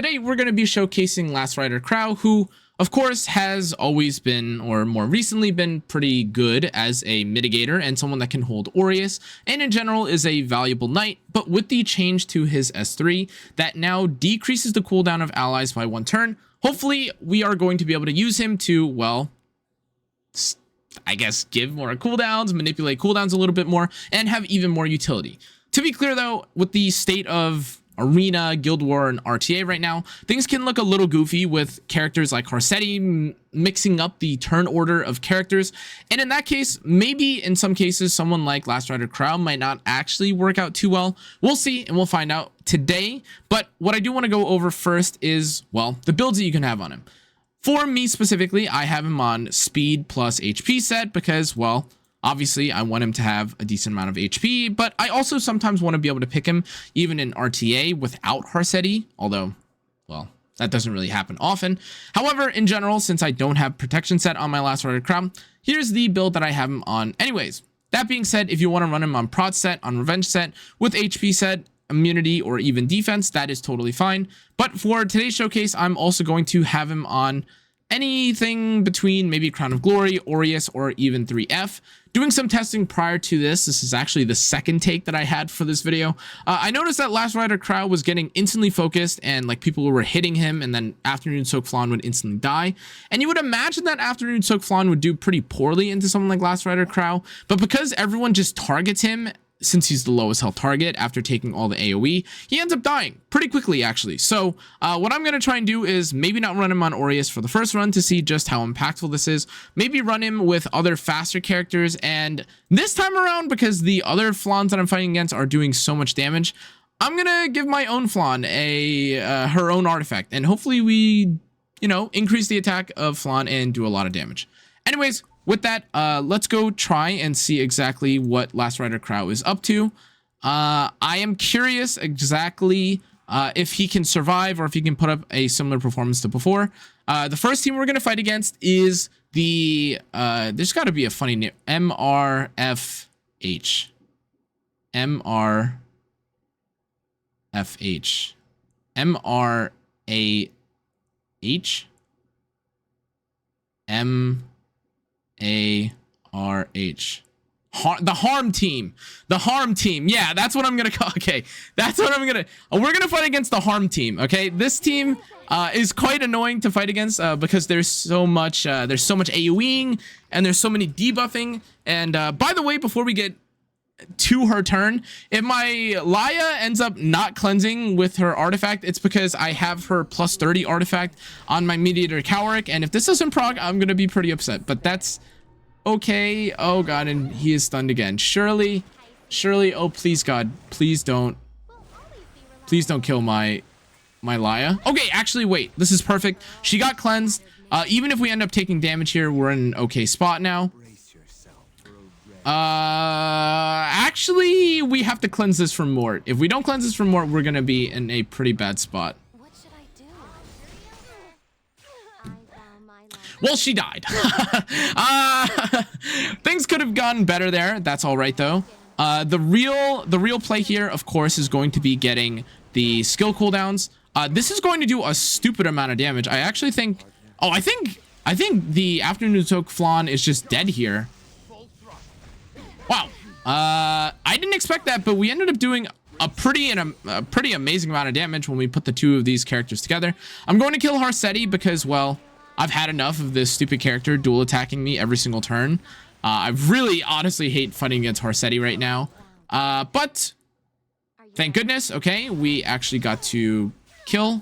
today we're going to be showcasing Last Rider Krau, who of course has always been, or more recently been, pretty good as a mitigator and someone that can hold Aureus, and in general is a valuable knight. But with the change to his S3 that now decreases the cooldown of allies by 1 turn, hopefully we are going to be able to use him to, well, I guess give more cooldowns, manipulate cooldowns a little bit more, and have even more utility. To be clear though, with the state of Arena, Guild War, and RTA right now, things can look a little goofy with characters like Harsetti mixing up the turn order of characters. And in that case, maybe in some cases, someone like Last Rider Krau might not actually work out too well. We'll see, and we'll find out today. But what I do want to go over first is, well, the builds that you can have on him. For me specifically, I have him on speed plus HP set because, well, obviously, I want him to have a decent amount of HP, but I also sometimes want to be able to pick him even in RTA without Harsetti, although, well, that doesn't really happen often. However, in general, since I don't have protection set on my Last Rider Krau, here's the build that I have him on anyways. That being said, if you want to run him on prot set, on revenge set, with HP set, immunity, or even defense, that is totally fine. But for today's showcase, I'm also going to have him on anything between maybe Crown of Glory, Aureus, or even 3F. Doing some testing prior to this is actually the second take that I had for this video. I noticed that Last Rider Krau was getting instantly focused and like people were hitting him, and then Afternoon Soak Flan would instantly die. And you would imagine that Afternoon Soak Flan would do pretty poorly into someone like Last Rider Krau, but because everyone just targets him, since he's the lowest health target after taking all the AoE, he ends up dying pretty quickly actually. So what I'm going to try and do is maybe not run him on Aureus for the first run to see just how impactful this is. Maybe run him with other faster characters, and this time around, because the other Flans that I'm fighting against are doing so much damage, I'm going to give my own Flan her own artifact, and hopefully we, you know, increase the attack of Flan and do a lot of damage. Anyways, with that, let's go try and see exactly what Last Rider Krau is up to. I am curious exactly if he can survive or if he can put up a similar performance to before. The first team we're going to fight against is the, there's got to be a funny name, MRFH. MRFH. MRAH? M-A-R-H. The harm team. The harm team. Yeah, that's what I'm gonna call. Okay, that's what I'm gonna. We're gonna fight against the harm team. Okay, this team is quite annoying to fight against because there's so much AoEing and there's so many debuffing. And by the way, before we get to her turn, if my Laya ends up not cleansing with her artifact, it's because I have her plus 30 artifact on my Mediator Cowric, and if this doesn't proc, I'm gonna be pretty upset, but that's okay. Oh god, and he is stunned again. Surely, oh please god, please don't kill my Laya. Okay, actually wait, this is perfect. She got cleansed. Even if we end up taking damage here, we're in an okay spot now. Actually, we have to cleanse this from Mort. If we don't cleanse this from Mort, we're gonna be in a pretty bad spot. What should I do? Well, she died. Things could have gone better there. That's all right though. The real play here, of course, is going to be getting the skill cooldowns. This is going to do a stupid amount of damage. I actually think, oh, I think the Afternoon Soak Flan is just dead here. Wow, I didn't expect that, but we ended up doing a pretty amazing amount of damage when we put the two of these characters together. I'm going to kill Harsetti because, well, I've had enough of this stupid character dual attacking me every single turn. I really honestly hate fighting against Harsetti right now. But thank goodness, okay, we actually got to kill.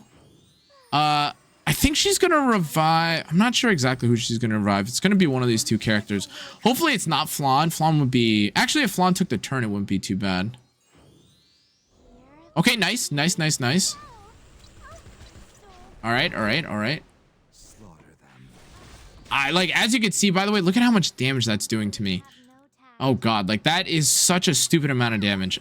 I think she's gonna revive. I'm not sure exactly who she's gonna revive. It's gonna be one of these two characters. Hopefully it's not Flan. Flan would be, actually if Flan took the turn, it wouldn't be too bad. Okay, nice. All right. I like, as you can see, by the way, look at how much damage that's doing to me. Oh god, like that is such a stupid amount of damage.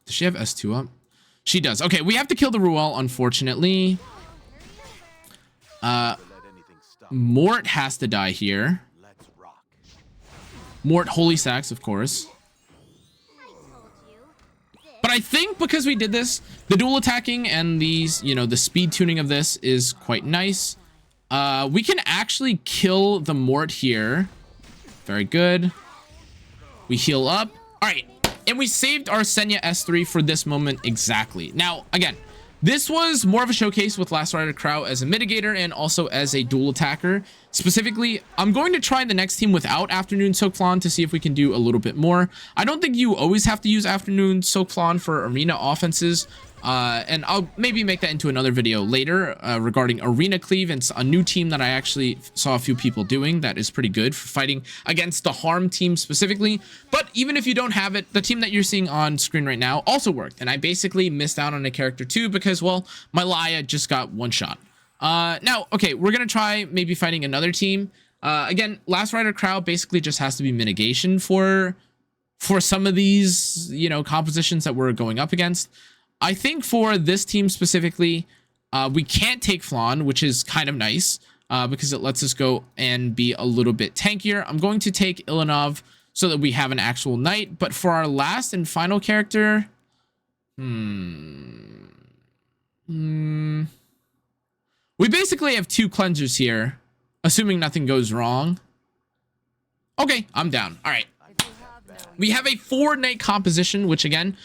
Does she have S2 up? She does. Okay, we have to kill the Ruel, unfortunately. Mort has to die here. Mort holy sacks, of course. But I think because we did this, the dual attacking and these, you know, the speed tuning of this is quite nice. We can actually kill the Mort here. Very good. We heal up. All right. And we saved our Senya S3 for this moment exactly. Now, again, this was more of a showcase with Last Rider Krau as a mitigator and also as a dual attacker. Specifically, I'm going to try the next team without Afternoon Soak Flan to see if we can do a little bit more. I don't think you always have to use Afternoon Soak Flan for arena offenses. And I'll maybe make that into another video later regarding Arena Cleave. It's a new team that I actually saw a few people doing that is pretty good for fighting against the Harm team specifically. But even if you don't have it, the team that you're seeing on screen right now also worked. And I basically missed out on a character too because, well, my Laia just got one shot. Now, okay, we're going to try maybe fighting another team. Again, Last Rider Krau basically just has to be mitigation for some of these, you know, compositions that we're going up against. I think for this team specifically, we can't take Flan, which is kind of nice because it lets us go and be a little bit tankier. I'm going to take Ilanov so that we have an actual knight. But for our last and final character, we basically have two cleansers here, assuming nothing goes wrong. Okay, I'm down. All right. We have a 4-knight composition, which again,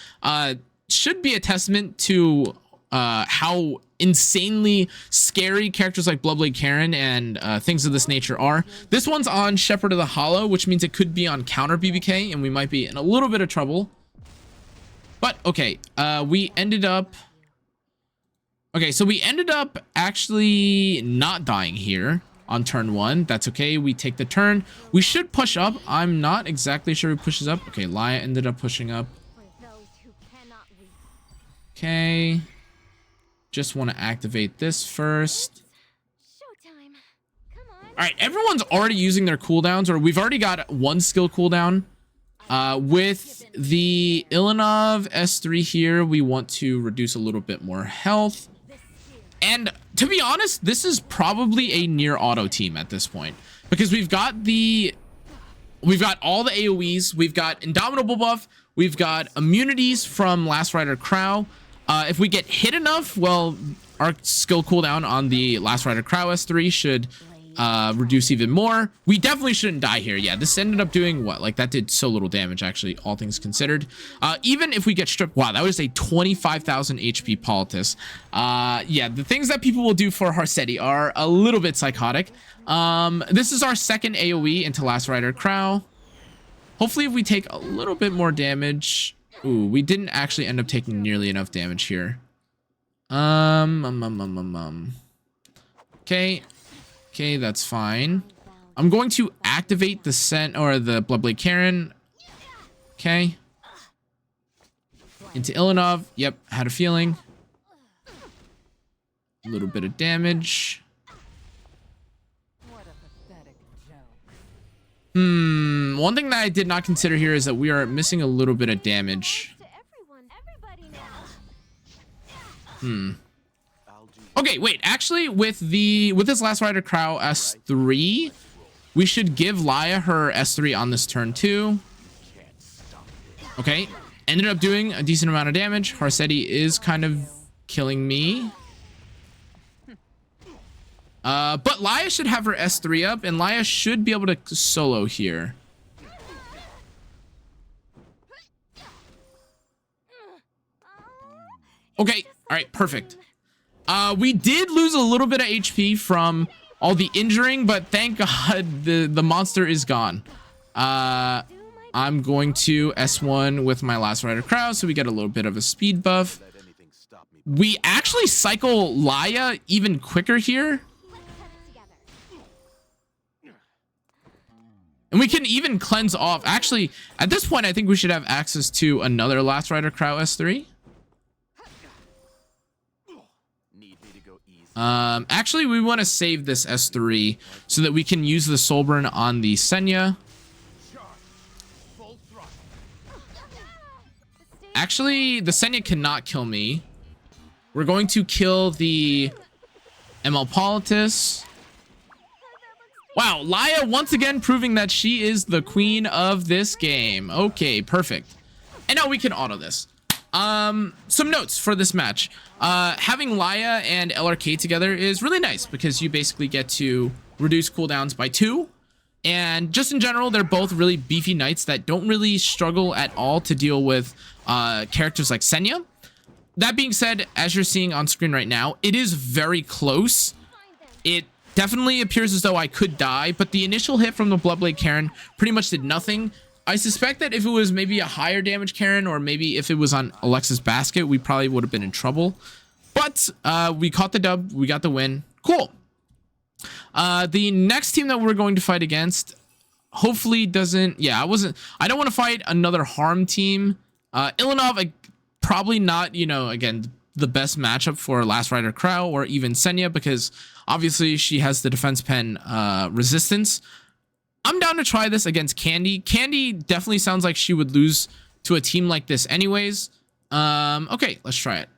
should be a testament to how insanely scary characters like Bloodblade Karen and things of this nature are. This one's on Shepherd of the Hollow, which means it could be on counter BBK, and we might be in a little bit of trouble. But okay, we ended up... Okay, so we ended up actually not dying here on turn 1. That's okay. We take the turn. We should push up. I'm not exactly sure who pushes up. Okay, Laia ended up pushing up. Okay. Just want to activate this first. Alright, everyone's already using their cooldowns, or we've already got one skill cooldown. With the Ilanov S3 here, we want to reduce a little bit more health. And to be honest, this is probably a near auto team at this point. Because we've got all the AoEs, we've got Indomitable buff, we've got immunities from Last Rider Krau. If we get hit enough, well, our skill cooldown on the Last Rider Krau S3 should reduce even more. We definitely shouldn't die here. Yeah, this ended up doing what? Like, that did so little damage, actually, all things considered. Even if we get stripped... Wow, that was a 25,000 HP Politis. Yeah, the things that people will do for Harsetti are a little bit psychotic. This is our second AoE into Last Rider Krau. Hopefully, if we take a little bit more damage... Ooh, we didn't actually end up taking nearly enough damage here. Okay. Okay, that's fine. I'm going to activate the the Bloodblade Karen. Okay. Into Ilanov. Yep, had a feeling. A little bit of damage. One thing that I did not consider here is that we are missing a little bit of damage. Okay, wait, actually with this Last Rider Krau S3, we should give Laia her S3 on this turn too. Okay, ended up doing a decent amount of damage. Harsetti is kind of killing me. But Laia should have her S3 up, and Laia should be able to solo here. Okay, all right, perfect. We did lose a little bit of HP from all the injuring, but thank God the monster is gone. I'm going to S1 with my Last Rider Krau, so we get a little bit of a speed buff. We actually cycle Laia even quicker here. And we can even cleanse off. Actually, at this point, I think we should have access to another Last Rider Krau S3. Actually, we want to save this S3 so that we can use the Soulburn on the Senya. Actually, the Senya cannot kill me. We're going to kill the ML Politis. Wow, Laia once again proving that she is the queen of this game. Okay, perfect. And now we can auto this. Some notes for this match. Having Laia and LRK together is really nice because you basically get to reduce cooldowns by 2. And just in general, they're both really beefy knights that don't really struggle at all to deal with characters like Senya. That being said, as you're seeing on screen right now, it is very close. It definitely appears as though I could die, but the initial hit from the Bloodblade Karen pretty much did nothing. I suspect that if it was maybe a higher damage Karen, or maybe if it was on Alexa's basket, we probably would have been in trouble. But we caught the dub, we got the win. Cool. The next team that we're going to fight against hopefully doesn't, I don't want to fight another harm team. Ilanov, probably not, again, the best matchup for Last Rider Krau or even Senya, because obviously she has the defense pen resistance. I'm down to try this against Candy. Candy definitely sounds like she would lose to a team like this anyways. Okay, let's try it.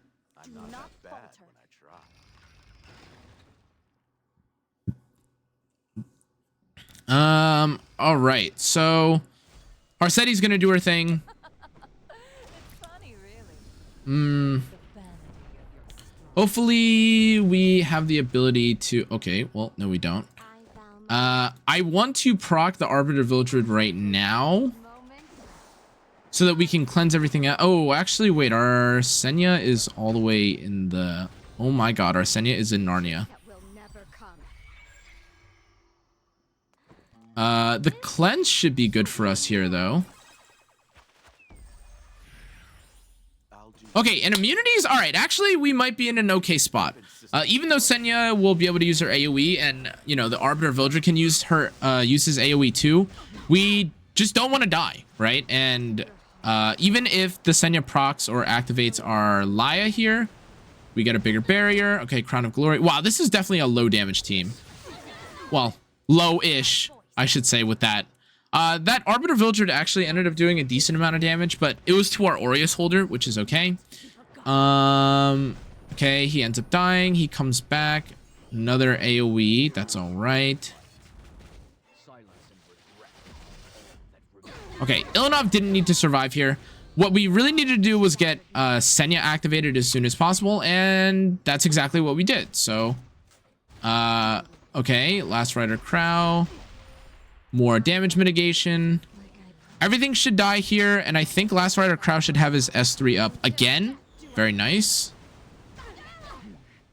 All right, so Arceti's gonna do her thing. Hopefully we have the ability to, okay, well, no, we don't. I want to proc the Arbiter Vildred right now so that we can cleanse everything out. Oh, actually, wait, our Senya is all the way in the, oh my god, our Senya is in Narnia. The cleanse should be good for us here, though. Okay, and immunities? All right, actually, we might be in an okay spot. Even though Senya will be able to use her AoE, and, the Arbiter Vildred can use her, use his AoE too, we just don't want to die, right? And even if the Senya procs or activates our Laia here, we get a bigger barrier. Okay, Crown of Glory. Wow, this is definitely a low damage team. Well, low-ish, I should say, with that. That Arbiter Vildred actually ended up doing a decent amount of damage, but it was to our Aureus holder, which is okay. Okay, he ends up dying. He comes back. Another AoE. That's all right. Okay, Ilanov didn't need to survive here. What we really needed to do was get Senya activated as soon as possible, and that's exactly what we did. So, okay, Last Rider Krau. More damage mitigation. Everything should die here, and I think Last Rider Krau should have his S3 up again. Very nice.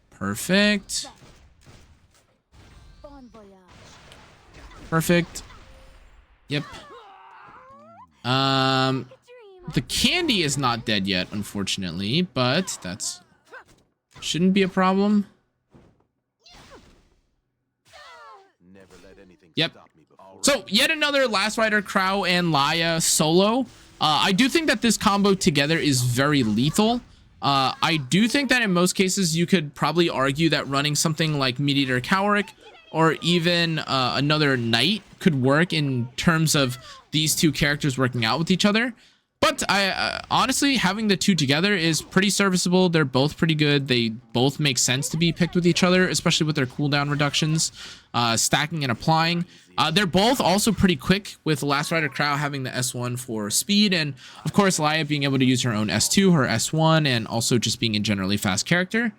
Perfect. Perfect. Yep. The Candy is not dead yet, unfortunately, but that's shouldn't be a problem. Yep. So yet another Last Rider Krau and Laia solo. I do think that this combo together is very lethal. I do think that in most cases you could probably argue that running something like Meat-Eater Cowrick or even another Knight could work in terms of these two characters working out with each other. But I honestly, having the two together is pretty serviceable. They're both pretty good. They both make sense to be picked with each other, especially with their cooldown reductions, stacking and applying. They're both also pretty quick, with Last Rider Krau having the S1 for speed, and of course Laia being able to use her own S2, her S1, and also just being a generally fast character.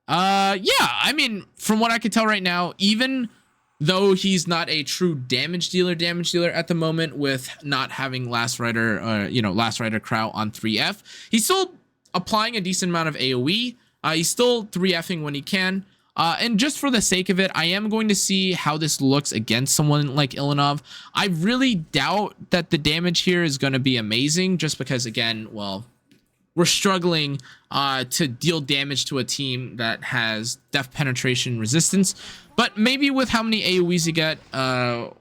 Yeah, I mean, from what I could tell right now, even though he's not a true damage dealer at the moment, with not having Last Rider Krau on 3F, he's still applying a decent amount of AoE. He's still 3Fing when he can. And just for the sake of it, I am going to see how this looks against someone like Ilanov. I really doubt that the damage here is going to be amazing, just because, again, well, we're struggling to deal damage to a team that has depth penetration resistance. But maybe with how many AoEs you get,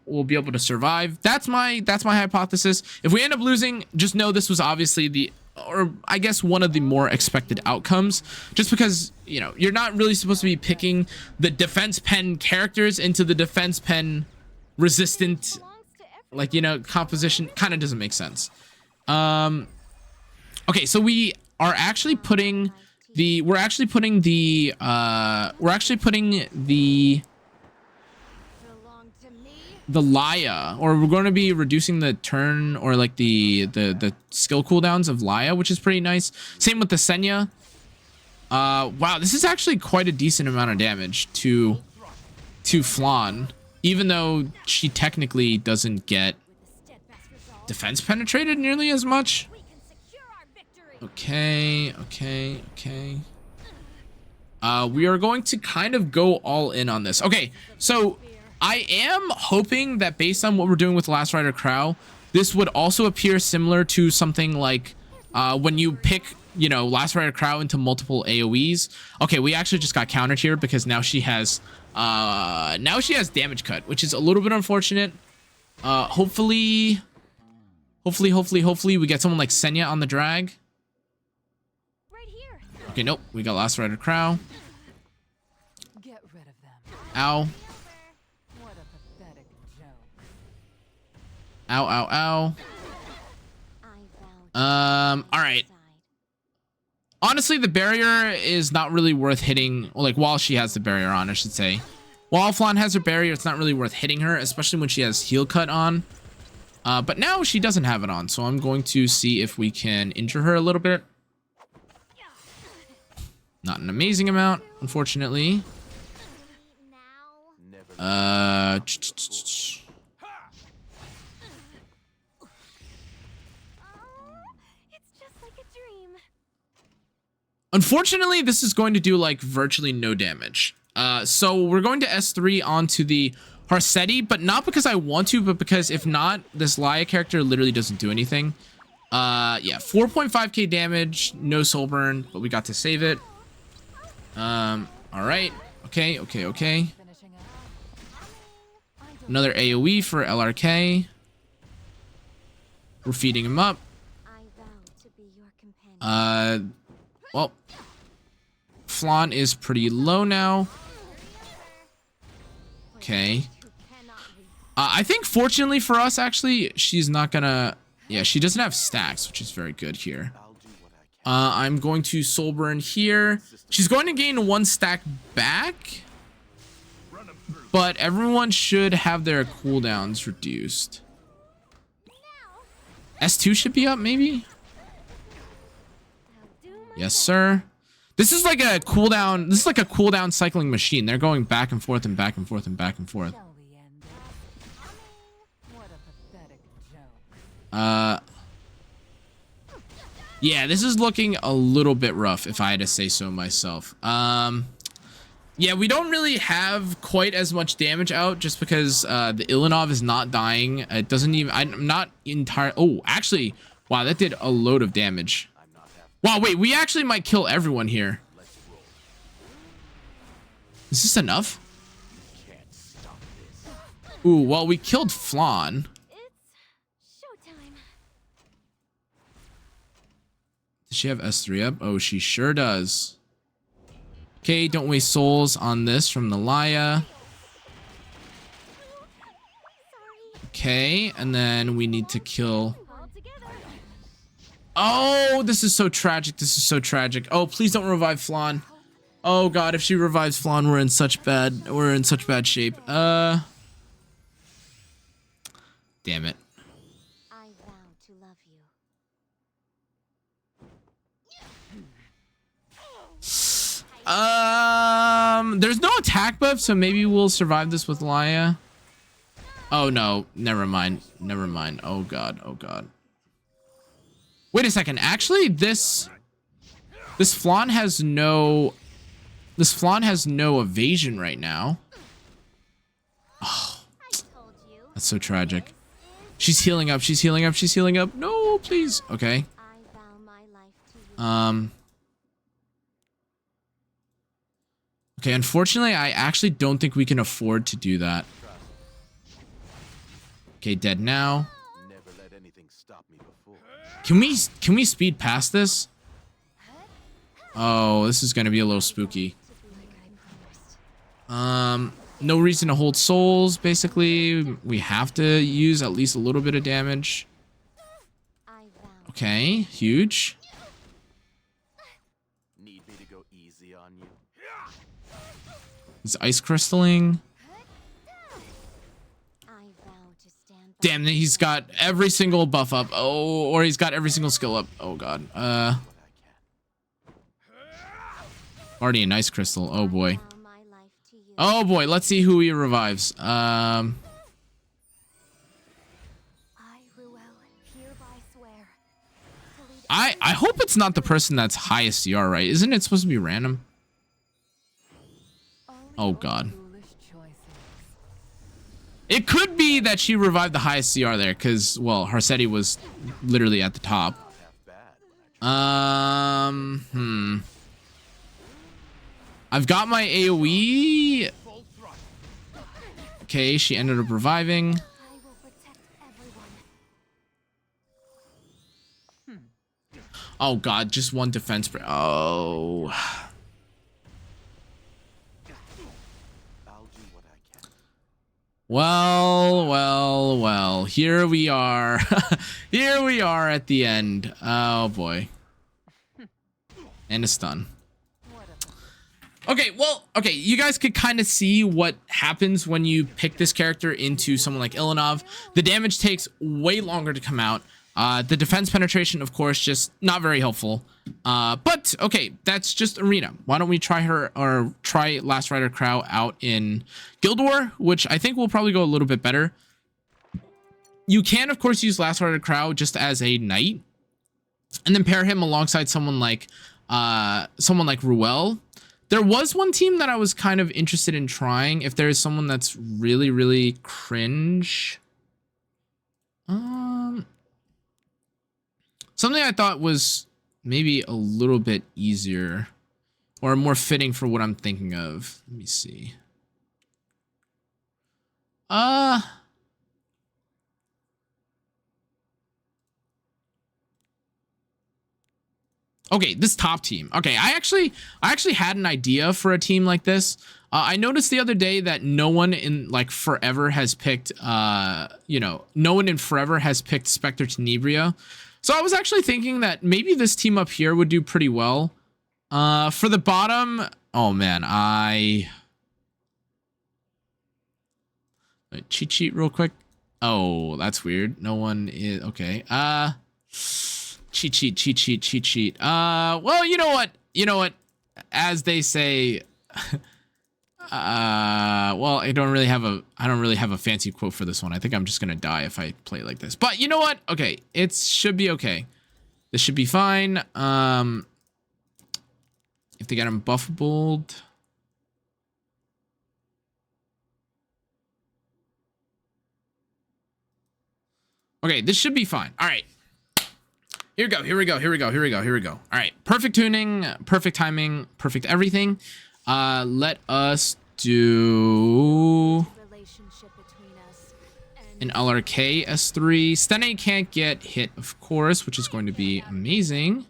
we'll be able to survive. That's my hypothesis. If we end up losing, just know this was obviously I guess one of the more expected outcomes, just because, you're not really supposed to be picking the defense pen characters into the defense pen resistant, composition. Kind of doesn't make sense. Okay, so we are actually putting we're actually putting the Laya, or we're going to be reducing the turn, or like the skill cooldowns of Laya, which is pretty nice. Same with the Senya. Wow, this is actually quite a decent amount of damage to Flan, even though she technically doesn't get defense penetrated nearly as much. Okay. We are going to kind of go all in on this. Okay, so I am hoping that based on what we're doing with Last Rider Krau, this would also appear similar to something like when you pick, you know, Last Rider Krau into multiple AoEs. Okay, we actually just got countered here because now she has damage cut, which is a little bit unfortunate. Hopefully we get someone like Senya on the drag. Okay, nope, we got Last Rider Krau. Get rid of them. Ow. What a pathetic joke. Ow. All right. Honestly, the barrier is not really worth hitting. Like, while she has the barrier on, I should say. While Flan has her barrier, it's not really worth hitting her, especially when she has heal cut on. But now she doesn't have it on, so I'm going to see if we can injure her a little bit. Not an amazing amount, unfortunately. Unfortunately, this is going to do like virtually no damage. So we're going to S3 onto the Harsetti, but not because I want to, but because if not, this Laya character literally doesn't do anything. Yeah, 4.5k damage, no soul burn, but we got to save it. All right. Okay. Another AoE for LRK. We're feeding him up. Well, Flan is pretty low now. Okay. I think fortunately for us, actually, she's not gonna... Yeah, she doesn't have stacks, which is very good here. I'm going to soul burn here. She's going to gain 1 stack back, but everyone should have their cooldowns reduced. S2 should be up, maybe? Yes, sir. This is like a cooldown. This is like a cooldown cycling machine. They're going back and forth and back and forth and back and forth. Yeah, this is looking a little bit rough, if I had to say so myself. Yeah, we don't really have quite as much damage out just because the Ilinov is not dying. It doesn't even... I'm not entire... Oh, actually, wow, that did a load of damage. Wow, wait, we actually might kill everyone here. Is this enough? Ooh, well, we killed Flan. Does she have S3 up? Oh, she sure does. Okay, don't waste souls on this from the Laya. Okay, and then we need to kill... Oh, this is so tragic. This is so tragic. Oh, please don't revive Flan. Oh god, if she revives Flan, we're in such bad shape. Damn it. I vow to love you. There's no attack buff, so maybe we'll survive this with Laya. Oh no, never mind. Oh god. Wait a second. Actually, this Flan has no evasion right now. Oh, that's so tragic. She's healing up. No, please. Okay. Okay, unfortunately, I actually don't think we can afford to do that. Okay, dead now. Can we speed past this? Oh, this is gonna be a little spooky. No reason to hold souls, basically. We have to use at least a little bit of damage. Okay, huge. He's ice crystalling. I vow to stand by. Damn, he's got every single buff up. Oh, or he's got every single skill up. Oh god. Already an ice crystal. Oh boy. Vow my life to you. Oh boy. Let's see who he revives. I, Ruel, hereby swear to lead I hope it's not the person that's highest CR, right? Isn't it supposed to be random? only Oh your god. foolish choices. It could be that she revived the highest CR there, because, well, Harsetti was literally at the top. I've got my AoE. Okay, she ended up reviving. I will protect everyone. Oh god, just one defense break. Oh. Well. Here we are. Here we are at the end. Oh boy. And it's done. Okay, well, okay, you guys could kind of see what happens when you pick this character into someone like Ilanov. The damage takes way longer to come out. The defense penetration, of course, just not very helpful. But, okay, that's just Arena. Why don't we try her, or try Last Rider Krau out in Guild War, which I think will probably go a little bit better. You can, of course, use Last Rider Krau just as a knight, and then pair him alongside someone like Ruel. There was one team that I was kind of interested in trying, if there is someone that's really, really cringe. Something I thought was maybe a little bit easier or more fitting for what I'm thinking of. Let me see. Okay, this top team. Okay, I actually had an idea for a team like this. I noticed the other day that no one in like forever has picked no one in forever has picked Spectre Tenebria. So I was actually thinking that maybe this team up here would do pretty well. For the bottom, oh man, cheat sheet real quick. Oh, that's weird. No one is okay. Cheat sheet. Well, you know what? As they say, well, I don't really have a fancy quote for this one. I think I'm just gonna die if I play like this. But you know what? Okay, it should be okay. This should be fine. If they get him buffable. Okay, this should be fine. All right. Here we go. All right. Perfect tuning, perfect timing, perfect everything. Let us do Relationship between us an and LRK S3. Stene can't get hit, of course, which is going to be amazing.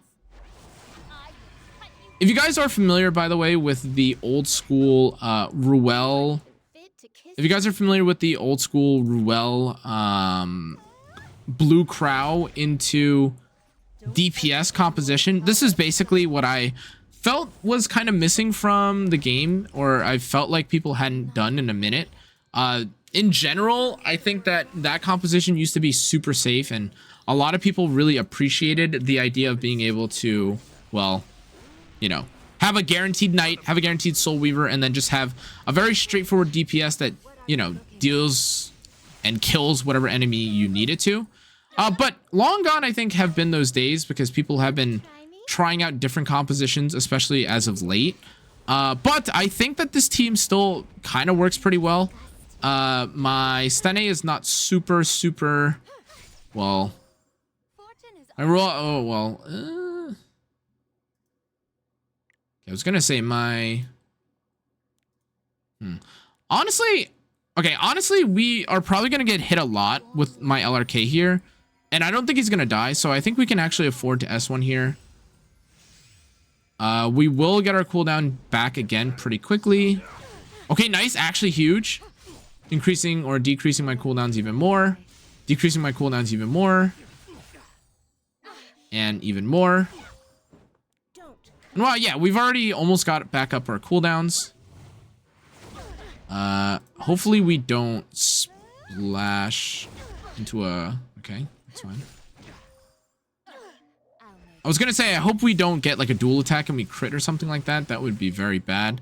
If you guys are familiar, by the way, with the old school Ruel, if you guys are familiar with the old school Ruel blue Krau into DPS composition, this is basically what I felt was kind of missing from the game, or I felt like people hadn't done in a minute. In general, I think that composition used to be super safe, and a lot of people really appreciated the idea of being able to, well, have a guaranteed knight, have a guaranteed soul weaver, and then just have a very straightforward DPS that, deals and kills whatever enemy you need it to. But long gone, I think, have been those days, because people have been trying out different compositions, especially as of late. But I think that this team still kind of works pretty well. My Stene is not super, well. I roll. Oh, well. I was gonna say my. Honestly, we are probably gonna get hit a lot with my LRK here, and I don't think he's gonna die, so I think we can actually afford to S1 here. We will get our cooldown back again pretty quickly. Okay, nice, actually huge. Increasing or decreasing my cooldowns even more. Decreasing my cooldowns even more. And even more. And well, yeah, we've already almost got back up our cooldowns. Hopefully we don't splash into a... Okay, that's fine. I was gonna say, I hope we don't get like a dual attack and we crit or something like that. That would be very bad.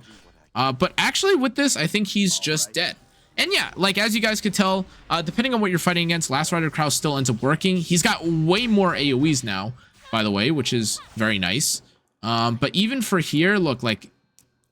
But actually with this, I think he's just dead. And yeah, like as you guys could tell, depending on what you're fighting against, Last Rider Krau still ends up working. He's got way more AoEs now, by the way, which is very nice. But even for here, look, like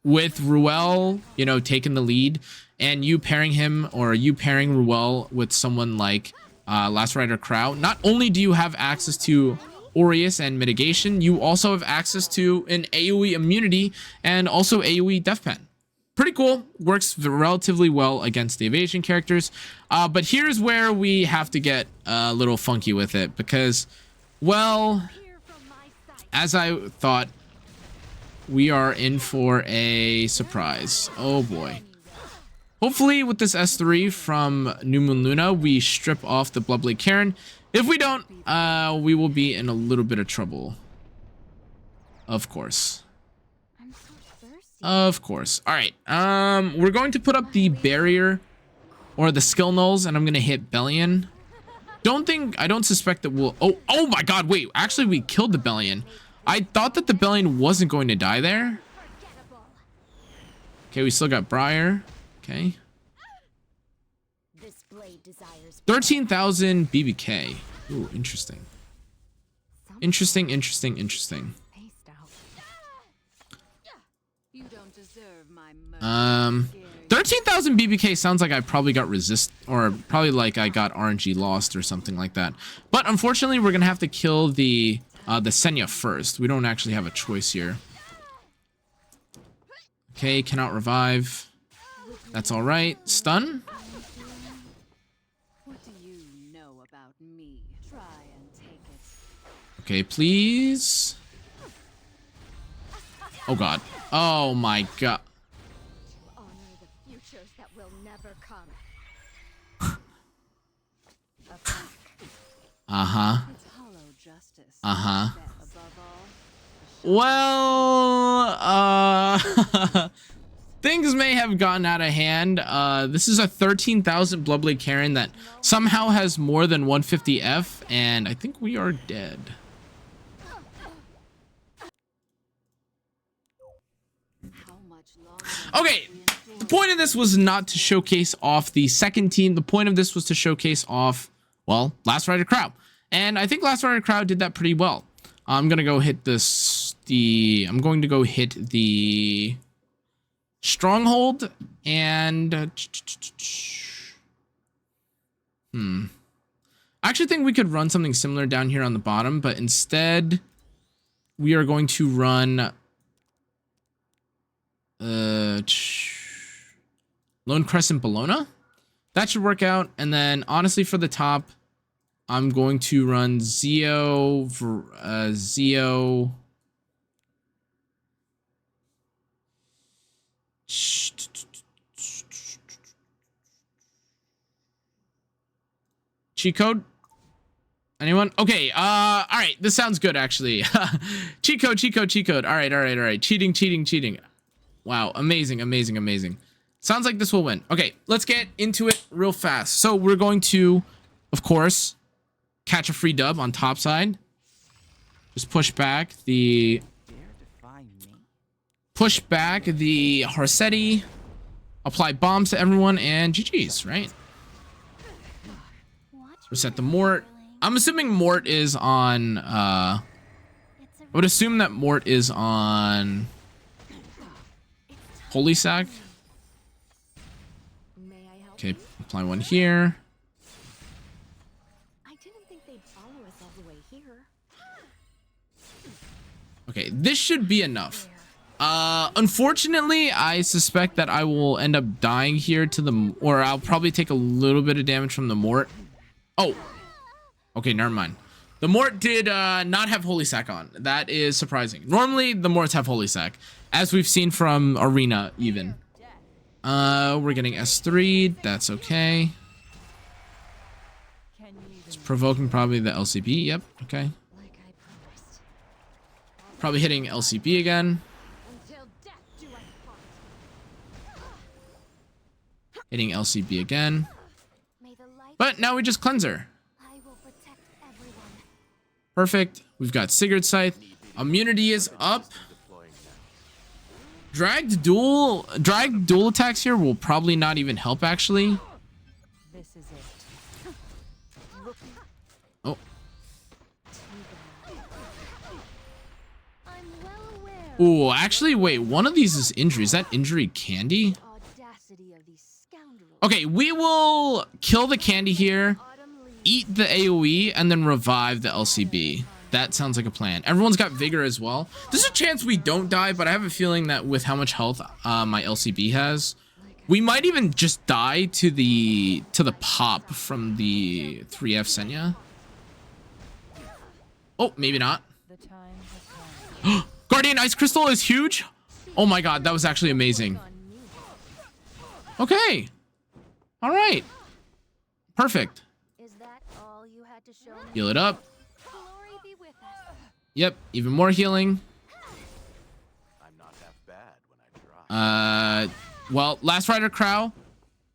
with Ruel, you know, taking the lead and you pairing him or you pairing Ruel with someone like Last Rider Krau, not only do you have access to Aureus and mitigation, you also have access to an AoE immunity and also AoE death pen. Pretty cool. Works relatively well against the evasion characters. But here's where we have to get a little funky with it because, well, as I thought, we are in for a surprise. Oh boy. Hopefully with this S3 from New Moon Luna, we strip off the Bloodblade Karen. If we don't, we will be in a little bit of trouble. Of course. I'm so thirsty. Of course. All right. We're going to put up the barrier or the skill nulls, and I'm going to hit Bellion. I don't suspect that we'll... Oh my god, wait. Actually, we killed the Bellion. I thought that the Bellion wasn't going to die there. Okay, we still got Briar. Okay. 13,000 BBK. Ooh, interesting. Interesting. Spaced out. You don't deserve my mercy. 13,000 BBK sounds like I probably got resist, or probably like I got RNG lost or something like that. But unfortunately, we're gonna have to kill the Senya first. We don't actually have a choice here. Okay, cannot revive. That's all right. Stun. What do you know about me? Try and take it. Okay, please. Oh god. Oh my god. Honor the futures that will never come. Uh-huh. It's hollow justice. Uh-huh. That above all, Well, things may have gotten out of hand. This is a 13,000 Bloodblade Karen that somehow has more than 150 F, and I think we are dead. how much longer? Okay, the point of this was not to showcase off the second team. The point of this was to showcase off, well, Last Rider Krau. And I think Last Rider Krau did that pretty well. I'm going to go hit I'm going to go hit the Stronghold and I actually think we could run something similar down here on the bottom, but instead we are going to run Lone Crescent Bologna. That should work out. And then honestly for the top, I'm going to run Zeo cheat code. Anyone? Okay. All right. This sounds good, actually. Cheat code. All right. Cheating. Wow. Amazing. Sounds like this will win. Okay. Let's get into it real fast. So we're going to, of course, catch a free dub on top side. Just push back the Harsetti. Apply bombs to everyone and GG's, right? Reset the Mort. I'm assuming Mort is on I would assume that Mort is on Holy Sack. Okay, apply one here. I didn't think they'd follow us all the way here. Okay, this should be enough. Unfortunately, I suspect that I will end up dying here to the, or I'll probably take a little bit of damage from the Mort. Oh, okay, never mind. The Mort did not have Holy Sack on. That is surprising. Normally, the Morts have Holy Sack, as we've seen from Arena even. We're getting S3. That's okay. It's provoking probably the LCB. Yep, okay. Probably hitting LCB again. Hitting LCB again. May the light But now we just cleanse her. I will protect everyone. Perfect. We've got Sigurd's Scythe. Immunity is up. Dragged dual attacks here will probably not even help actually. This is it. Oh. I'm well aware Ooh, actually, wait. One of these is injury. Is that injury candy? of the audacity of these scoundrels. Okay, we will kill the candy here, Autumn leaves. eat the AoE, and then revive the LCB. That sounds like a plan. Everyone's got vigor as well. There's a chance we don't die, but I have a feeling that with how much health my LCB has, we might even just die to the pop from the 3F Senya. Oh, maybe not. The time has come. Guardian Ice Crystal is huge. Oh my god, that was actually amazing. Okay. All right. Perfect. Is that all you had to show me? Heal it up. Glory be with us. Yep, even more healing. I'm not half bad when I try. Well, Last Rider Krau,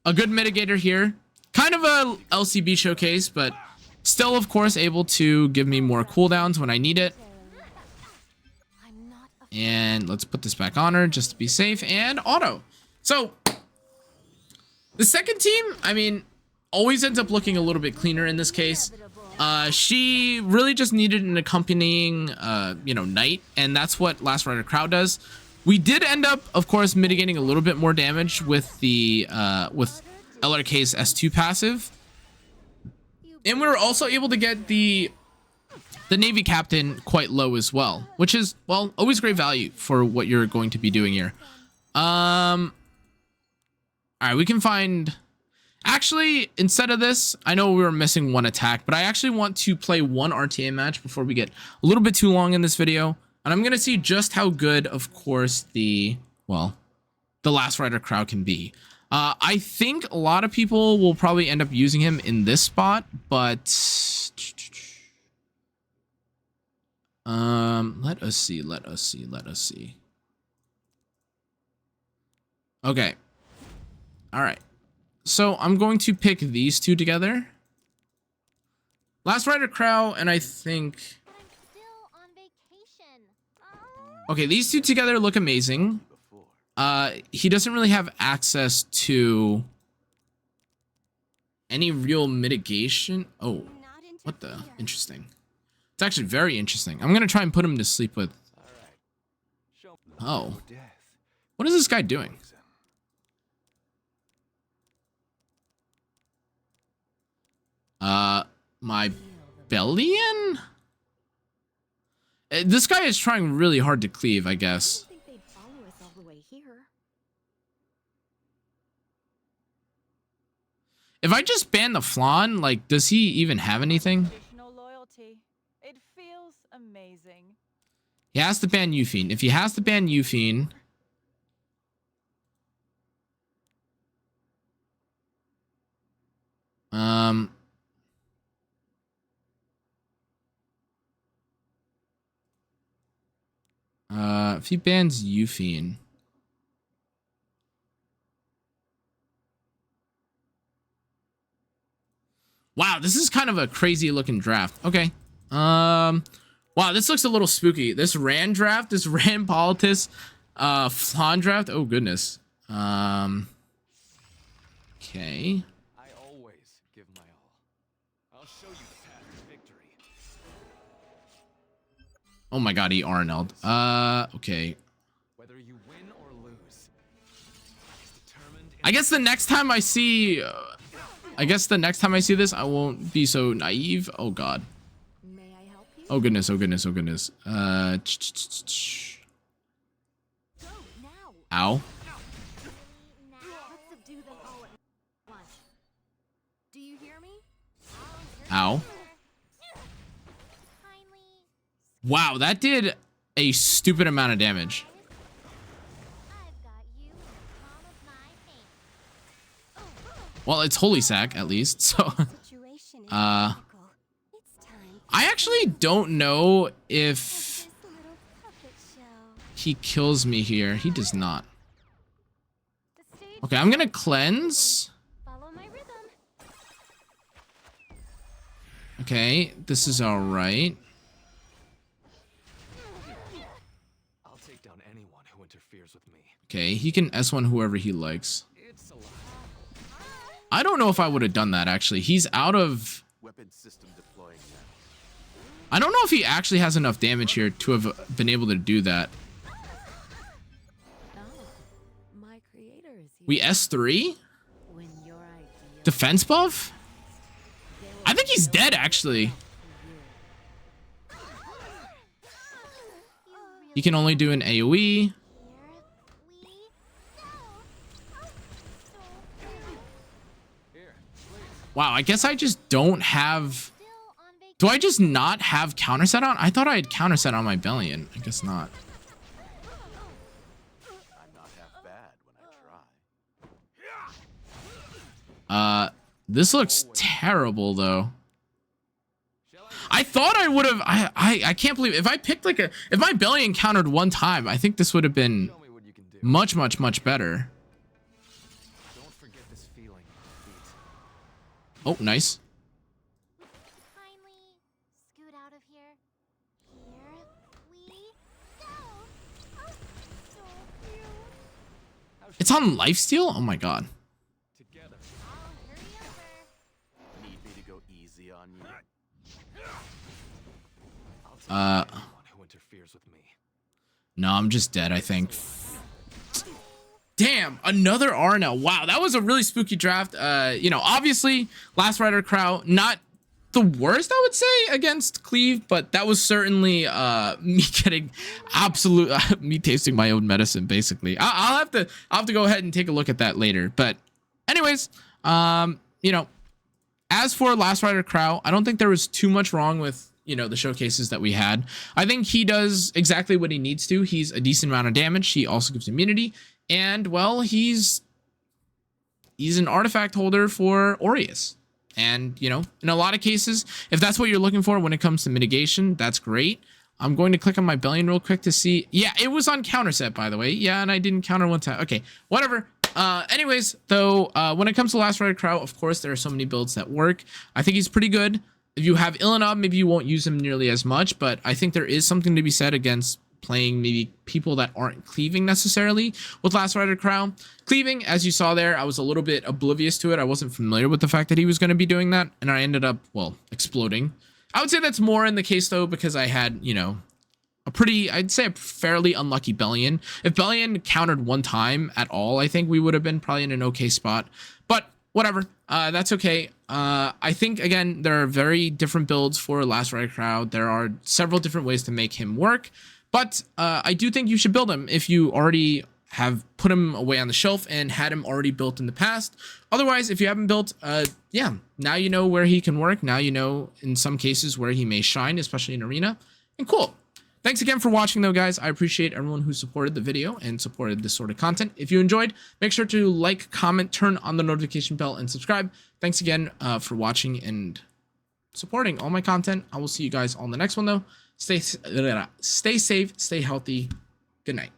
a good mitigator here. Kind of a LCB showcase, but still, of course, able to give me more cooldowns when I need it. I'm not a And let's put this back on her just to be safe, and auto. So the second team, I mean, always ends up looking a little bit cleaner in this case. She really just needed an accompanying, knight, and that's what Last Rider Krau does. We did end up, of course, mitigating a little bit more damage with the with LRK's S2 passive, and we were also able to get the Navy Captain quite low as well, which is, well, always great value for what you're going to be doing here. All right, we can find. Actually, instead of this, I know we were missing one attack, but I actually want to play one RTA match before we get a little bit too long in this video. And I'm going to see just how good, of course, the Last Rider Krau can be. I think a lot of people will probably end up using him in this spot, but let us see. Okay. All right. So I'm going to pick these two together. Last Rider Krau, and I think... But I'm still on vacation. Okay, these two together look amazing. He doesn't really have access to any real mitigation. Oh, Not what the? interfere. Interesting. It's actually very interesting. I'm going to try and put him to sleep with... All right. Show me Oh. death. What is this guy doing? My Bellion? This guy is trying really hard to cleave, I guess. I think they'd follow us all the way here. If I just ban the Flan, like, does he even have anything? Traditional loyalty. It feels amazing. He has to ban Euphine. If he has to ban Euphine... If he bans Euphine... Wow, this is kind of a crazy looking draft. Okay. Wow, this looks a little spooky. This Rand draft, this Rand Politis Flan draft. Oh goodness. Okay. I always give my all. I'll show you the path to victory. Oh my god, he RNL'd. Okay. Whether you win or lose, it's determined. I guess the next time I see this, I won't be so naive. Oh god. May I help you? Oh goodness, oh goodness, oh goodness. Go now. Ow. Let's subdue them all at once. Do you hear me? Ow. Kindly. Wow, that did a stupid amount of damage. I've got you in the palm of my hand. Well, it's Holy Sack, at least, so... Situation is Uh, critical. It's time. I actually don't know if This little puppet show. he kills me here. He does not. The stage Okay, I'm gonna cleanse. Follow my rhythm. Okay, this is all right. I'll take down anyone who interferes with me. Okay, he can S1 whoever he likes. It's allowed. I don't know if I would have done that, actually. He's out of... Weapon system deploying now. I don't know if he actually has enough damage here to have been able to do that. Oh, my creator is here. We S3? When your idea Defense buff? I think he's dead, actually. He can only do an AoE. Here we go. Here, please. Wow, I guess I just don't have... Still on vacation. Do I just not have counter set on? I thought I had counter set on my Bellion. I guess not. I'm not half bad when I try. This looks terrible, though. I thought I would have... I can't believe... If I picked like a... If my Bellion countered one time, I think this would have been Show me what you can do. much, much, much better. Don't forget this feeling of defeat. Oh, nice. Kindly scoot out of here. Here we go. Oh, so cute. It's on lifesteal? Oh my god. Together. I'll hurry over. Need me to go easy on you? I'll take down anyone who interferes with me. No, I'm just dead, I think. Damn, another Arna. Wow, that was a really spooky draft. You know, obviously, Last Rider Krau, not the worst, I would say, against Cleave, but that was certainly me getting absolute, me tasting my own medicine, basically. I'll have to go ahead and take a look at that later. But anyways, you know, as for Last Rider Krau, I don't think there was too much wrong with, you know, the showcases that we had. I think he does exactly what he needs to. He's a decent amount of damage. He also gives immunity. And, well, he's an artifact holder for Aureus. And, you know, in a lot of cases, if that's what you're looking for when it comes to mitigation, that's great. I'm going to click on my Bellion real quick to see. Yeah, it was on counter set, by the way. Yeah, and I didn't counter one time. Okay, whatever. Anyways, though, when it comes to Last Rider Krau, of course, there are so many builds that work. I think he's pretty good. If you have Illinov, maybe you won't use him nearly as much, but I think there is something to be said against playing maybe people that aren't cleaving necessarily with Last Rider Krau. Cleaving, as you saw there, I was a little bit oblivious to it. I wasn't familiar with the fact that he was going to be doing that, and I ended up, well, exploding. I would say that's more in the case, though, because I had, you know, a pretty, I'd say a fairly unlucky Bellion. If Bellion countered one time at all, I think we would have been probably in an okay spot. But whatever, that's okay. I think, again, there are very different builds for Last Rider Krau. There are several different ways to make him work. But I do think you should build him if you already have put him away on the shelf and had him already built in the past. Otherwise, if you haven't built, yeah, now you know where he can work. Now you know, in some cases, where he may shine, especially in Arena. And cool. Thanks again for watching, though, guys. I appreciate everyone who supported the video and supported this sort of content. If you enjoyed, make sure to like, comment, turn on the notification bell, and subscribe. Thanks again for watching and supporting all my content. I will see you guys on the next one, though. Stay safe, stay healthy. Good night.